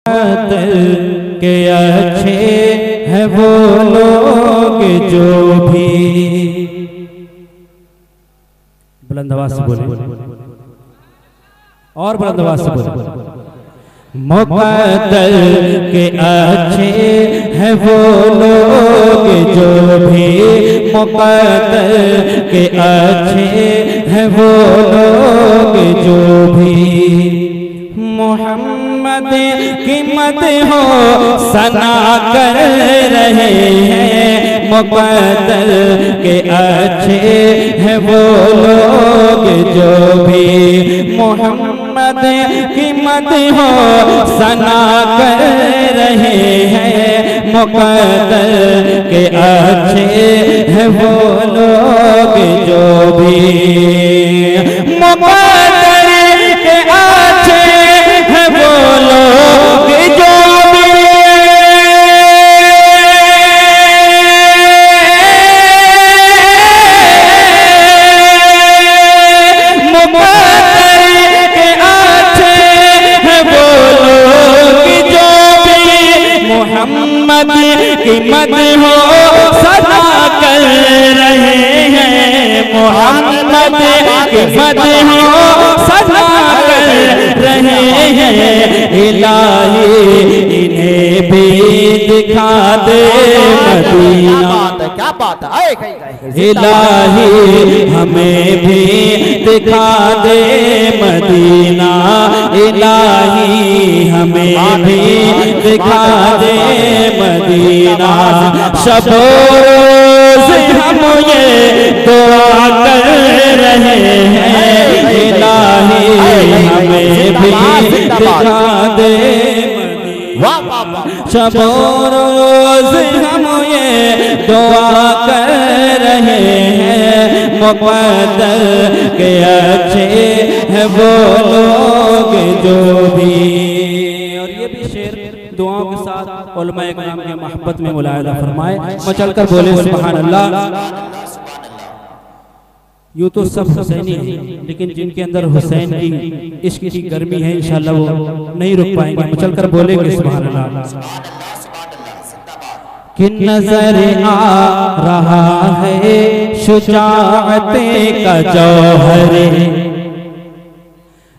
मुक़द्दर के अच्छे हैं वो लोग जो भी। बुलंद आवाज से बोले और बुलंद आवाज से बोले। मुक़द्दर के अच्छे हैं वो लोग जो भी, मुक़द्दर के अच्छे हैं वो लोग जो भी। मोहम्मद की मदह हो सना कर रहे हैं, मुक़द्दर के अच्छे हैं वो लोग जो भी। मोहम्मद की मदह हो सना कर रहे हैं, मुक़द्दर के अच्छे हैं वो लोग जो भी। मुक़द्दर के अच्छे हैं वो लोग जो भी। मुक़द्दर के अच्छे हैं वो लोग जो भी। मोहम्मद की मदह हो सना कर रहे हैं, मोहम्मद की मदह हो सना कर रहे हैं। इलाही इन्हें भी दिखा दे मदीना, क्या बात है। इलाही हमें भी दिखा दे मदीना, इलाही हमें भी दिखा दे मदीना। शबो रोज़ हम ये दुआ कर रहे हैं, इलाही हमें भी दिखा दे मदीना। शबो रोज़ हम ये दुआ कर रहे हैं, मुक़द्दर के अच्छे हैं वो लोग जो भी। और ये भी शेर दुआओं के साथ उलमाए किराम की मोहब्बत में मुलाहिज़ा फरमाए। मचल कर बोले सुभान अल्लाह। यूँ तो सब हुसैनी हैं, लेकिन जिनके अंदर हुसैन की इश्क की गर्मी है इंशाअल्लाह वो नहीं रुक पाएंगे। मचल कर बोलेंगे सुभान अल्लाह। कि नजर आ रहा है शुजाअते का जौहर,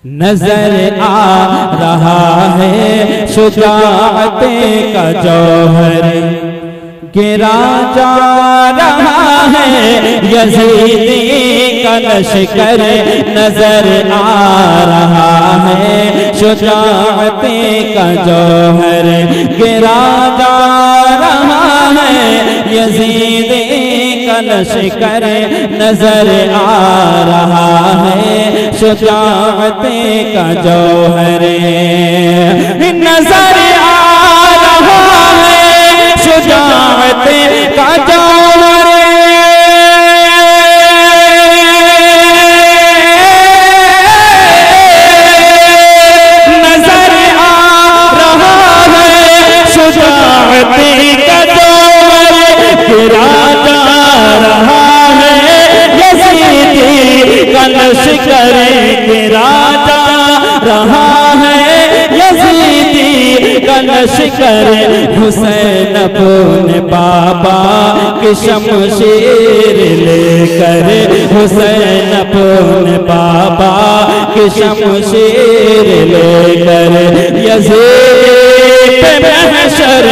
नजर आ रहा है शुजाअते का जौहर। गिरा जा रहा है यज़ीदी का लश्कर, नजर आ रहा है शुजाअते का जौहर। गिरा जा रहा है यज़ीदी का लश्कर, नजर आ रहा है शुजाअते का जौहर। नजर आ रहा है शुजाअते का जौहर। नजर आ रहा है शुजाअते का जौहर। गिरा जा रहा है यज़ीदी का लश्कर, गिरा जा रहा है यज़ीदी का लश्कर। हुसैन अपने बाबा की शमशीर लेकर, हुसैन अपने बाबा की शमशीर लेकर। यज़ीद पे महशर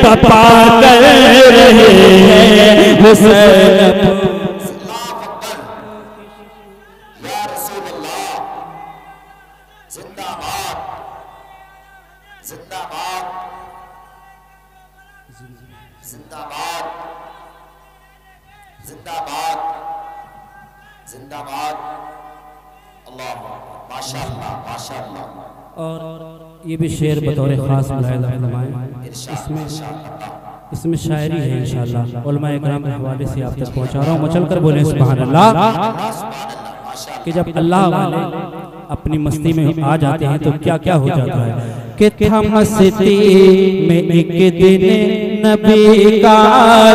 बपा कर रहे हैं, हुसैन और ये भी शेर बतौर खास मुलाहिज़ा फरमाएं। इसमें शायरी है इंशाअल्लाह, उलमाए किराम के हवाले से आप तक पहुँचा रहा हूँ। मचल कर बोले सुभान अल्लाह। कि जब अल्लाह वाले अपनी मस्ती में आ जाते हैं तो क्या क्या हो जाता है। कि था मस्ती में एक दिन नबी का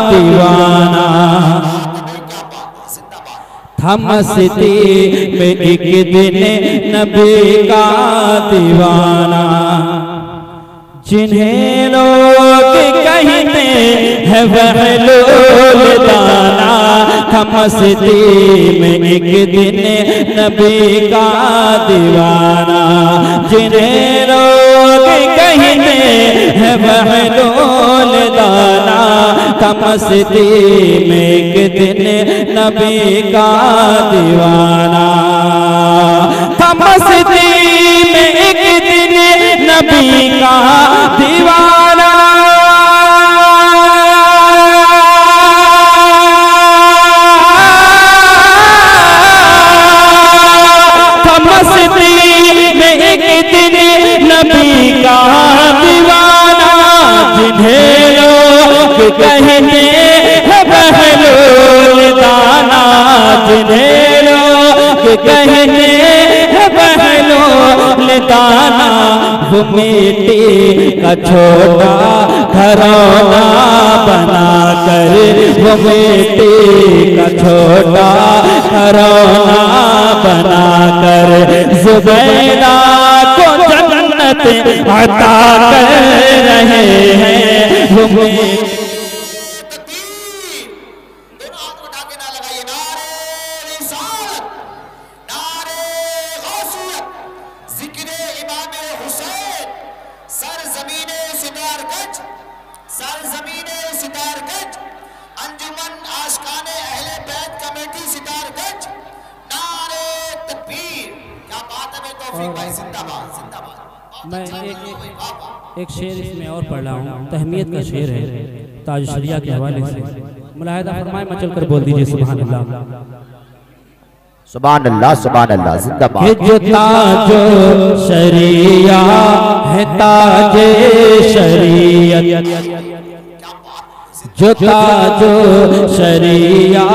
दीवाना, था मस्ती में एक दिन नबी का दीवाना। जिन्हें लोग कहते हैं बहलोल दाना, था मस्ती में एक दिन नबी का दीवाना। जिन्हें लोग कहते हैं बहलोल दाना, था मस्ती में एक दिन नबी का दीवाना। था मस्ती में एक दिन नबी का दीवाना। था मस्ती में एक दिन नबी का दीवाना। जिन्हें लोग कहते हैं बहलोल दाना, जिन्हें लोग कहते हैं बहलोल दाना, वो मिट्टी का छोटा घरौना बना कर, वो मिट्टी का छोटा घरौना बना कर ज़ुबैदा को जन्नत अता कर रहे हैं। वो सरज़मीने सितारगंज, अंजुमन आशिकाने अहले बैत कमेटी सितारगंज, नारे तकबीर। क्या बात है तौफीक भाई, जिंदाबाद जिंदाबाद। मैं एक शेर इसमें और पढ़ रहा हूँ, तहमीयत का शेर है ताज शरिया के हवाले से। मुलाहिदा फरमाए, मचल कर बोल दीजिए सुभान अल्लाह। सुभान अल्लाह सुभान अल्लाह जिंदाबाद। जो ताजो शरिया है ताजे शरीयत, जो ताजो शरिया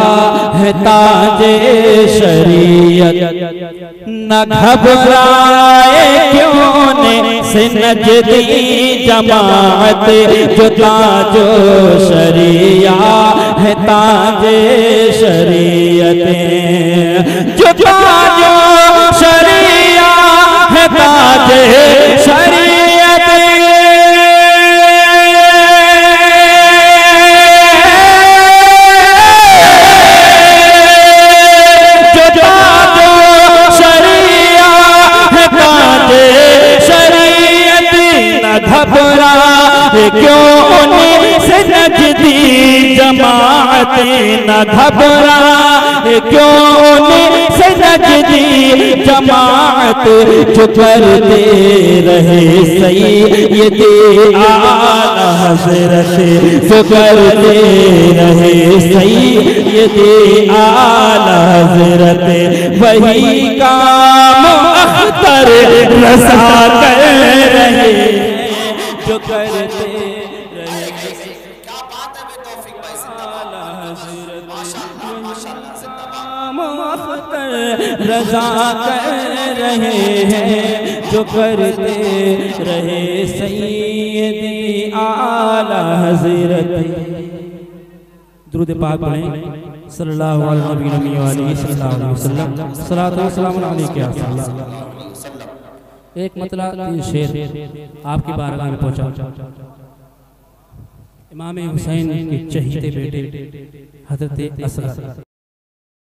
है ताजे शरीयत, न घबराए क्यों ने से नजदी जमात। जो ताजो शरिया है ताजे शरीयत, जो ताजो शरिया है ताजे शरीयत। जो ताजो शरिया है ताजे शरीयत, न घबरा क्यों से नजदी जमात, न घबरा क्यों से नजदी जमात। जो करते रहे सैयदे आला हज़रत, जो करते रहे सैयदे आला हज़रत, वही काम अख्तर रज़ा कर रहे जो करते रहे। क्या बात है तौफीक भाई, जिंदाबाद माशाअल्लाह माशाअल्लाह जिंदाबाद। अख्तर रज़ा कर रहे हैं जो करते रहे सैयदी आला हज़रत। दुरूद पाक पढ़ें सल्लल्लाहु अलैहि वसल्लम। सलातो व सलाम अलैका या रसूलल्लाह। एक मतलब शेर आपकी बारगाह में पहुंचा। इमाम हुसैन के चहीते बेटे हज़रत असगर